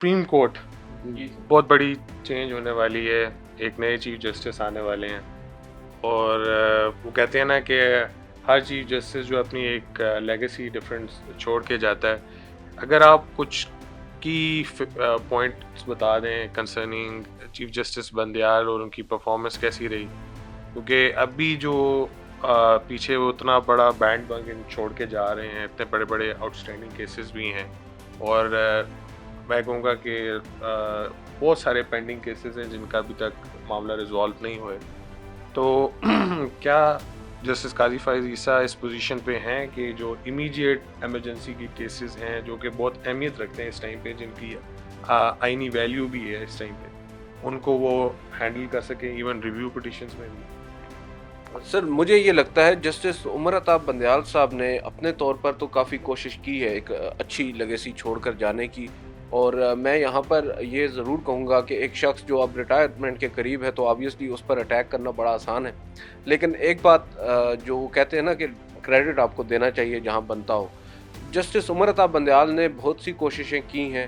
Supreme court جی بہت بڑی change ہونے والی ہے، ایک نئے چیف جسٹس آنے والے ہیں، اور وہ کہتے ہیں نا کہ ہر چیف جسٹس جو اپنی ایک لیگیسی ڈفرینس چھوڑ کے جاتا ہے. اگر آپ کچھ کی پوائنٹس بتا دیں کنسرننگ چیف جسٹس بندیال اور ان کی پرفارمنس کیسی رہی، کیونکہ اب بھی جو پیچھے وہ اتنا بڑا بینڈ بنگ چھوڑ کے جا رہے ہیں، اتنے بڑے بڑے آؤٹ اسٹینڈنگ کیسز بھی ہیں، اور میں کہوں گا کہ بہت سارے پینڈنگ کیسز ہیں جن کا ابھی تک معاملہ ریزالو نہیں ہوئے. تو کیا جسٹس قاضی فائز عیسیٰ اس پوزیشن پہ ہیں کہ جو امیڈیٹ ایمرجنسی کی کیسز ہیں جو کہ بہت اہمیت رکھتے ہیں اس ٹائم پہ، جن کی آئینی ویلیو بھی ہے اس ٹائم پہ، ان کو وہ ہینڈل کر سکیں ایون ریویو پٹیشنز میں بھی؟ سر، مجھے یہ لگتا ہے جسٹس عمر عطا بندیال صاحب نے اپنے طور پر تو کافی کوشش کی ہے ایک اچھی لیگیسی چھوڑ کر جانے کی، اور میں یہاں پر یہ ضرور کہوں گا کہ ایک شخص جو اب ریٹائرمنٹ کے قریب ہے تو آبویسلی اس پر اٹیک کرنا بڑا آسان ہے. لیکن ایک بات جو وہ کہتے ہیں نا کہ کریڈٹ آپ کو دینا چاہیے جہاں بنتا ہو. جسٹس عمر عطا بندیال نے بہت سی کوششیں کی ہیں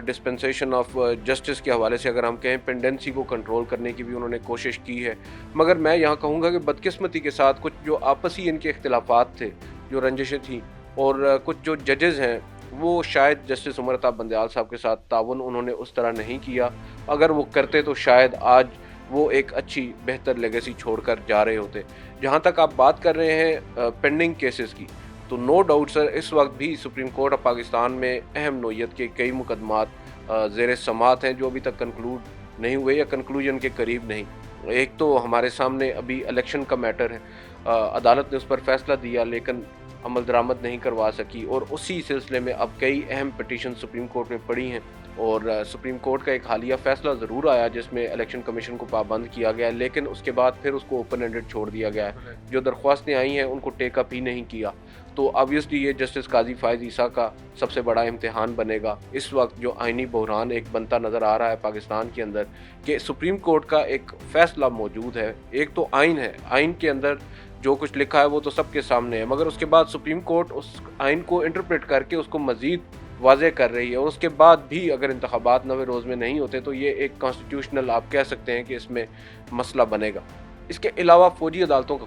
ڈسپنسیشن آف جسٹس کے حوالے سے، اگر ہم کہیں پینڈنسی کو کنٹرول کرنے کی بھی انہوں نے کوشش کی ہے. مگر میں یہاں کہوں گا کہ بدقسمتی کے ساتھ کچھ جو آپسی ان کے اختلافات تھے، جو رنجشیں تھیں، اور کچھ جو ججز ہیں وہ شاید جسٹس عمر عطا بندیال صاحب کے ساتھ تعاون انہوں نے اس طرح نہیں کیا. اگر وہ کرتے تو شاید آج وہ ایک اچھی بہتر لیگیسی چھوڑ کر جا رہے ہوتے. جہاں تک آپ بات کر رہے ہیں پینڈنگ کیسز کی، تو نو ڈاؤٹ سر اس وقت بھی سپریم کورٹ آف پاکستان میں اہم نوعیت کے کئی مقدمات زیر سماعت ہیں جو ابھی تک کنکلوڈ نہیں ہوئے یا کنکلوژن کے قریب نہیں. ایک تو ہمارے سامنے ابھی الیکشن کا میٹر ہے، عدالت نے اس پر فیصلہ دیا لیکن عمل درآمد نہیں کروا سکی، اور اسی سلسلے میں اب کئی اہم پٹیشن سپریم کورٹ میں پڑی ہیں، اور سپریم کورٹ کا ایک حالیہ فیصلہ ضرور آیا جس میں الیکشن کمیشن کو پابند کیا گیا، لیکن اس کے بعد پھر اس کو اوپن اینڈڈ چھوڑ دیا گیا ہے. جو درخواستیں آئی ہیں ان کو ٹیک اپ ہی نہیں کیا. تو آبویسلی یہ جسٹس قاضی فائز عیسیٰ کا سب سے بڑا امتحان بنے گا اس وقت جو آئینی بحران ایک بنتا نظر آ رہا ہے پاکستان کے اندر، کہ سپریم کورٹ کا ایک فیصلہ موجود ہے. ایک تو آئین ہے، آئین کے اندر جو کچھ لکھا ہے وہ تو سب کے سامنے ہے، مگر اس کے بعد سپریم کورٹ اس آئین کو انٹرپریٹ کر کے اس کو مزید واضح کر رہی ہے، اور اس کے بعد بھی اگر انتخابات 90 روز میں نہیں ہوتے تو یہ ایک کانسٹیٹیوشنل آپ کہہ سکتے ہیں کہ اس میں مسئلہ بنے گا. اس کے علاوہ فوجی عدالتوں کا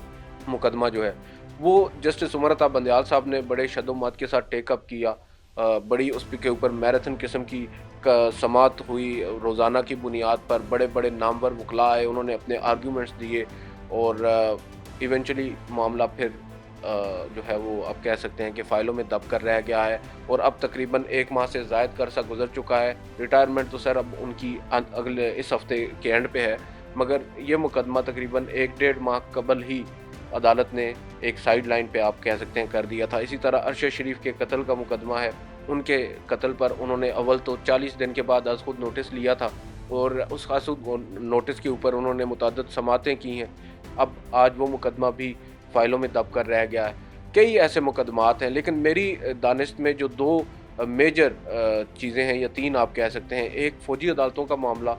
مقدمہ جو ہے وہ جسٹس عمر عطا بندیال صاحب نے بڑے شد و مات کے ساتھ ٹیک اپ کیا. بڑی اس کے اوپر میراتھن قسم کی سماعت ہوئی، روزانہ کی بنیاد پر بڑے بڑے نامور وکلاء آئے، انہوں نے اپنے آرگیومنٹس دیے، اور ایونچولی معاملہ پھر جو ہے وہ اب کہہ سکتے ہیں کہ فائلوں میں دب کر رہ گیا ہے، اور اب تقریباً 1 ماہ سے زائد کا عرصہ گزر چکا ہے. ریٹائرمنٹ تو سر اب ان کی اگلے اس ہفتے کے اینڈ پہ ہے، مگر یہ مقدمہ تقریباً 1-1.5 ماہ قبل ہی عدالت نے ایک سائیڈ لائن پہ آپ کہہ سکتے ہیں کر دیا تھا. اسی طرح ارشد شریف کے قتل کا مقدمہ ہے، ان کے قتل پر انہوں نے اول تو 40 دن کے بعد از خود نوٹس لیا تھا، اور اس خاص نوٹس کے اوپر انہوں نے متعدد سماعتیں کی ہیں. اب آج وہ مقدمہ بھی فائلوں میں دب کر رہ گیا ہے. کئی ایسے مقدمات ہیں، لیکن میری دانست میں جو 2 میجر چیزیں ہیں یا 3 آپ کہہ سکتے ہیں. ایک فوجی عدالتوں کا معاملہ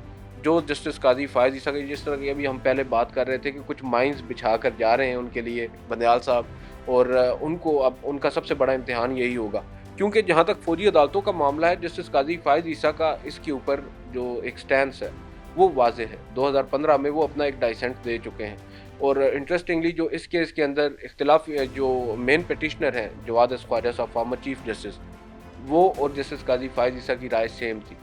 جو جسٹس قاضی فائز عیسیٰ کی، جس طرح کی ابھی ہم پہلے بات کر رہے تھے کہ کچھ مائنز بچھا کر جا رہے ہیں ان کے لیے بندیال صاحب، اور ان کو اب ان کا سب سے بڑا امتحان یہی ہوگا. کیونکہ جہاں تک فوجی عدالتوں کا معاملہ ہے، جسٹس قاضی فائز عیسیٰ کا اس کے اوپر جو ایک سٹینس ہے وہ واضح ہے. 2015 میں وہ اپنا ایک ڈائسنٹ دے چکے ہیں، اور انٹرسٹنگلی جو اس کیس کے اندر اختلاف جو مین پٹیشنر ہیں جواد خواجہ صاحب فارمر چیف جسٹس، وہ اور جسٹس قاضی فائز عیسیٰ کی رائے سیم تھی.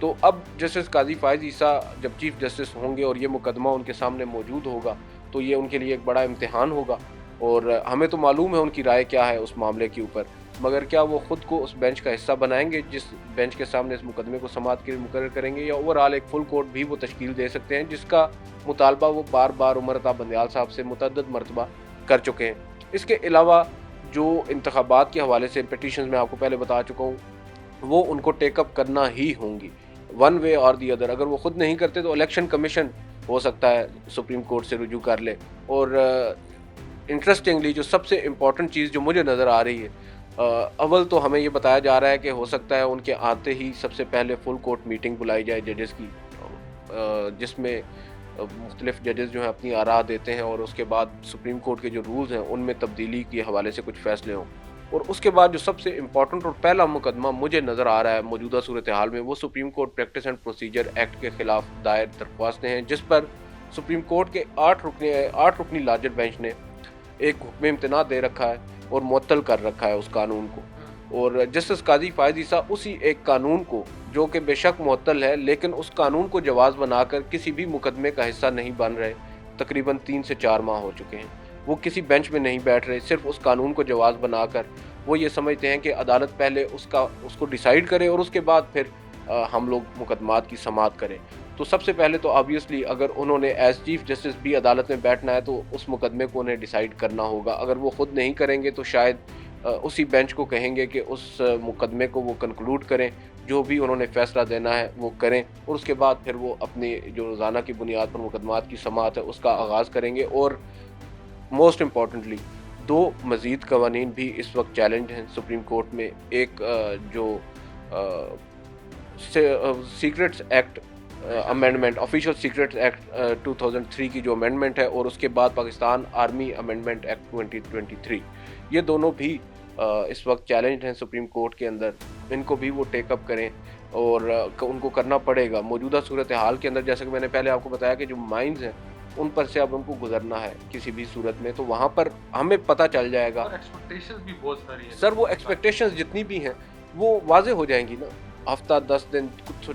تو اب جسٹس قاضی فائز عیسیٰ جب چیف جسٹس ہوں گے اور یہ مقدمہ ان کے سامنے موجود ہوگا تو یہ ان کے لیے ایک بڑا امتحان ہوگا، اور ہمیں تو معلوم ہے ان کی رائے کیا ہے اس معاملے کے اوپر، مگر کیا وہ خود کو اس بینچ کا حصہ بنائیں گے جس بینچ کے سامنے اس مقدمے کو سماعت کے لیے مقرر کریں گے، یا اوورآل ایک فل کورٹ بھی وہ تشکیل دے سکتے ہیں جس کا مطالبہ وہ بار بار عمر عطا بندیال صاحب سے متعدد مرتبہ کر چکے ہیں. اس کے علاوہ جو انتخابات کے حوالے سے پٹیشنز میں آپ کو پہلے بتا چکا ہوں وہ ان کو ٹیک اپ کرنا ہی ہوں گی ون وے اور دی ادر. اگر وہ خود نہیں کرتے تو الیکشن کمیشن ہو سکتا ہے سپریم کورٹ سے رجوع کر لے. اور انٹرسٹنگلی جو سب سے امپورٹنٹ چیز جو مجھے نظر آ رہی ہے، اول تو ہمیں یہ بتایا جا رہا ہے کہ ہو سکتا ہے ان کے آتے ہی سب سے پہلے فل کورٹ میٹنگ بلائی جائے ججز کی، جس میں مختلف ججز جو ہیں اپنی آراء دیتے ہیں، اور اس کے بعد سپریم کورٹ کے جو رولز ہیں ان میں تبدیلی کے حوالے سے کچھ فیصلے ہوں. اور اس کے بعد جو سب سے امپورٹنٹ اور پہلا مقدمہ مجھے نظر آ رہا ہے موجودہ صورتحال میں، وہ supreme court practice and procedure act کے خلاف دائر درخواستیں ہیں، جس پر سپریم کورٹ کے 8 رکنی لارجر بینچ نے ایک حکم امتناع دے رکھا ہے اور معطل کر رکھا ہے اس قانون کو. اور جسٹس قاضی فائز عیسیٰ اسی ایک قانون کو، جو کہ بے شک معطل ہے، لیکن اس قانون کو جواز بنا کر کسی بھی مقدمے کا حصہ نہیں بن رہے. تقریباً 3 سے 4 ماہ ہو چکے ہیں، وہ کسی بینچ میں نہیں بیٹھ رہے، صرف اس قانون کو جواز بنا کر وہ یہ سمجھتے ہیں کہ عدالت پہلے اس کو ڈیسائیڈ کرے اور اس کے بعد پھر ہم لوگ مقدمات کی سماعت کریں. تو سب سے پہلے تو آبویسلی اگر انہوں نے ایز چیف جسٹس بھی عدالت میں بیٹھنا ہے تو اس مقدمے کو انہیں ڈیسائیڈ کرنا ہوگا. اگر وہ خود نہیں کریں گے تو شاید اسی بینچ کو کہیں گے کہ اس مقدمے کو وہ کنکلوڈ کریں، جو بھی انہوں نے فیصلہ دینا ہے وہ کریں، اور اس کے بعد پھر وہ اپنی جو روزانہ کی بنیاد پر مقدمات کی سماعت ہے اس کا آغاز کریں گے. اور موسٹ امپورٹنٹلی 2 مزید قوانین بھی اس وقت چیلنج ہیں سپریم کورٹ میں. ایک جو secrets act amendment, official secrets act 2003 کی جو امینڈمنٹ ہے، اور اس کے بعد پاکستان آرمی امینڈمنٹ ایکٹ 2023، یہ دونوں بھی اس وقت چیلنج ہیں سپریم کورٹ کے اندر. ان کو بھی وہ ٹیک اپ کریں، اور ان کو کرنا پڑے گا موجودہ صورتحال کے اندر. جیسے کہ میں نے پہلے آپ کو بتایا کہ جو مائنز ہیں ان پر سے اب ان کو گزرنا ہے کسی بھی صورت میں، تو وہاں پر ہمیں پتہ چل جائے گا. ایکسپیکٹیشنز بھی بہت ساری ہیں سر، وہ ایکسپیکٹیشنز جتنی بھی ہیں وہ واضح ہو جائیں گی نا. ہفتہ 10 دن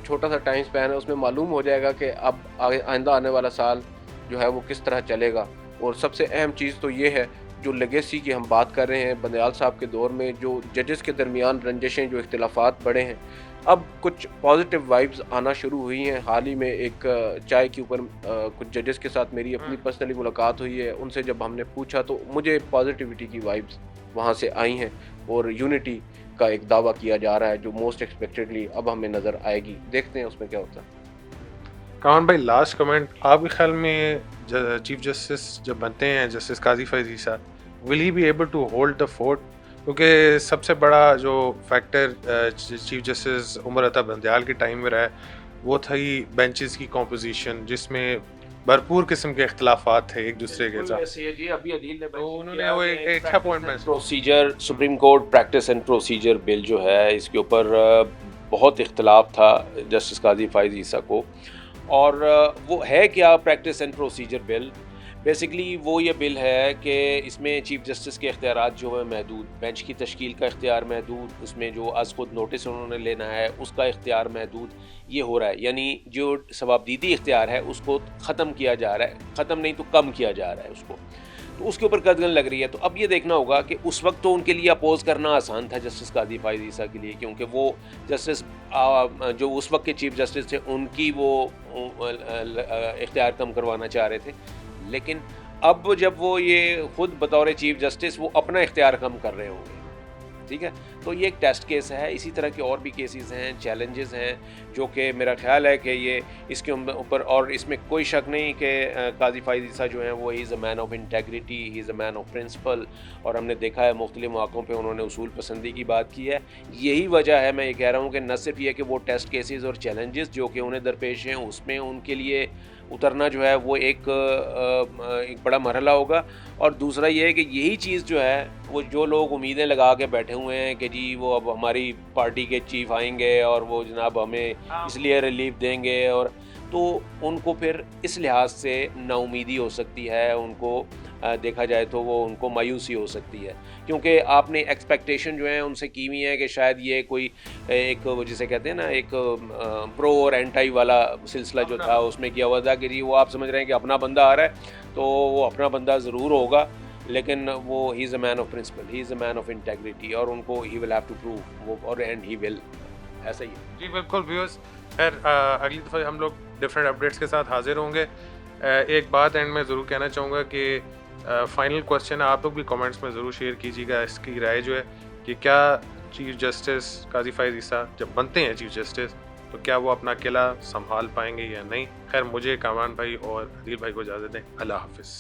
چھوٹا سا ٹائم سپین ہے، اس میں معلوم ہو جائے گا کہ اب آئندہ آنے والا سال جو ہے وہ کس طرح چلے گا. اور سب سے اہم چیز تو یہ ہے، جو لیگیسی کی ہم بات کر رہے ہیں بندیال صاحب کے دور میں، جو ججز کے درمیان رنجشیں، جو اختلافات بڑھے ہیں، اب کچھ پازیٹیو وائبز آنا شروع ہوئی ہیں. حال ہی میں ایک چائے کے اوپر کچھ ججز کے ساتھ میری اپنی پرسنلی ملاقات ہوئی ہے. ان سے جب ہم نے پوچھا تو مجھے پازیٹیوٹی کی وائبز وہاں سے آئی ہیں، اور یونٹی کا ایک دعویٰ کیا جا رہا ہے جو موسٹ ایکسپیکٹڈلی اب ہمیں نظر آئے گی. دیکھتے ہیں اس میں کیا ہوتا ہے. کامران بھائی، لاسٹ کمنٹ، آپ کے خیال میں چیف جسٹس جب بنتے ہیں justice Qazi Faez Isa, will he be able to hold the fort? کیونکہ سب سے بڑا جو factor chief justice Umar Ata Bandial کے ٹائم میں رہا ہے وہ تھی بینچز کی کمپوزیشن، جس میں بھرپور قسم کے اختلافات تھے ایک دوسرے کے ساتھ. ابھی عدیل نے تو انہوں نے وہ ایک اچھا پوائنٹ میں procedure, supreme court practice and procedure bill جو ہے، اس کے اوپر بہت اختلاف تھا جسٹس قاضی فائز عیسیٰ کو. اور وہ ہے کیا practice and procedure bill? Basically وہ یہ بل ہے کہ اس میں چیف جسٹس کے اختیارات جو ہیں محدود، بینچ کی تشکیل کا اختیار محدود، اس میں جو از خود نوٹس انہوں نے لینا ہے اس کا اختیار محدود یہ ہو رہا ہے. یعنی جو ثوابدیدی اختیار ہے اس کو ختم کیا جا رہا ہے، ختم نہیں تو کم کیا جا رہا ہے اس کو. تو اس کے اوپر قدغن لگ رہی ہے. تو اب یہ دیکھنا ہوگا کہ اس وقت تو ان کے لیے اپوز کرنا آسان تھا جسٹس قاضی فائز عیسیٰ کے لیے، کیونکہ وہ جسٹس جو اس وقت کے چیف جسٹس تھے ان کی وہ اختیار کم کروانا چاہ رہے تھے. لیکن اب جب وہ یہ خود بطور چیف جسٹس وہ اپنا اختیار کم کر رہے ہوں گے، ٹھیک ہے، تو یہ ایک ٹیسٹ کیس ہے. اسی طرح کے اور بھی کیسز ہیں، چیلنجز ہیں، جو کہ میرا خیال ہے کہ یہ اس کے اوپر، اور اس میں کوئی شک نہیں کہ قاضی فائز عیسیٰ جو ہیں وہ he is a man of integrity, he is a man of principle. اور ہم نے دیکھا ہے مختلف مواقعوں پہ انہوں نے اصول پسندی کی بات کی ہے. یہی وجہ ہے، میں یہ کہہ رہا ہوں کہ نہ صرف یہ کہ وہ ٹیسٹ کیسز اور چیلنجز جو کہ انہیں درپیش ہیں اس میں ان کے لیے اترنا جو ہے وہ ایک بڑا مرحلہ ہوگا، اور دوسرا یہ ہے کہ یہی چیز جو ہے وہ جو لوگ امیدیں لگا کے بیٹھے ہوئے ہیں کہ جی وہ اب ہماری پارٹی کے چیف آئیں گے اور وہ جناب ہمیں اس لیے ریلیف دیں گے، اور تو ان کو پھر اس لحاظ سے نا امیدی ہو سکتی ہے، ان کو دیکھا جائے تو وہ ان کو مایوسی ہو سکتی ہے، کیونکہ آپ نے ایکسپیکٹیشن جو ہیں ان سے کی ہوئی ہے کہ شاید یہ کوئی ایک جسے کہتے ہیں نا ایک پرو اور اینٹائی والا سلسلہ جو تھا اس میں کیا ہوا تھا کہ جی وہ آپ سمجھ رہے ہیں کہ اپنا بندہ آ رہا ہے تو وہ اپنا بندہ ضرور ہوگا، لیکن وہ he is a man of principle, he is a man of integrity, اور ان کو he will have to prove وہ، اور اینڈ ہی ول. ایسا ہی ہے. جی بالکل ویورز، خیر اگلی دفعہ ہم لوگ ڈفرینٹ اپڈیٹس کے ساتھ حاضر ہوں گے. ایک بات اینڈ میں ضرور کہنا چاہوں گا کہ فائنل کوسچن آپ لوگ بھی کامنٹس میں ضرور شیئر کیجیے گا اس کی رائے جو ہے کہ کیا چیف جسٹس قاضی فائز عیسیٰ جب بنتے ہیں چیف جسٹس تو کیا وہ اپنا قلعہ سنبھال پائیں گے یا نہیں. خیر مجھے کامران بھائی اور عدیل بھائی کو اجازت دیں. اللہ حافظ.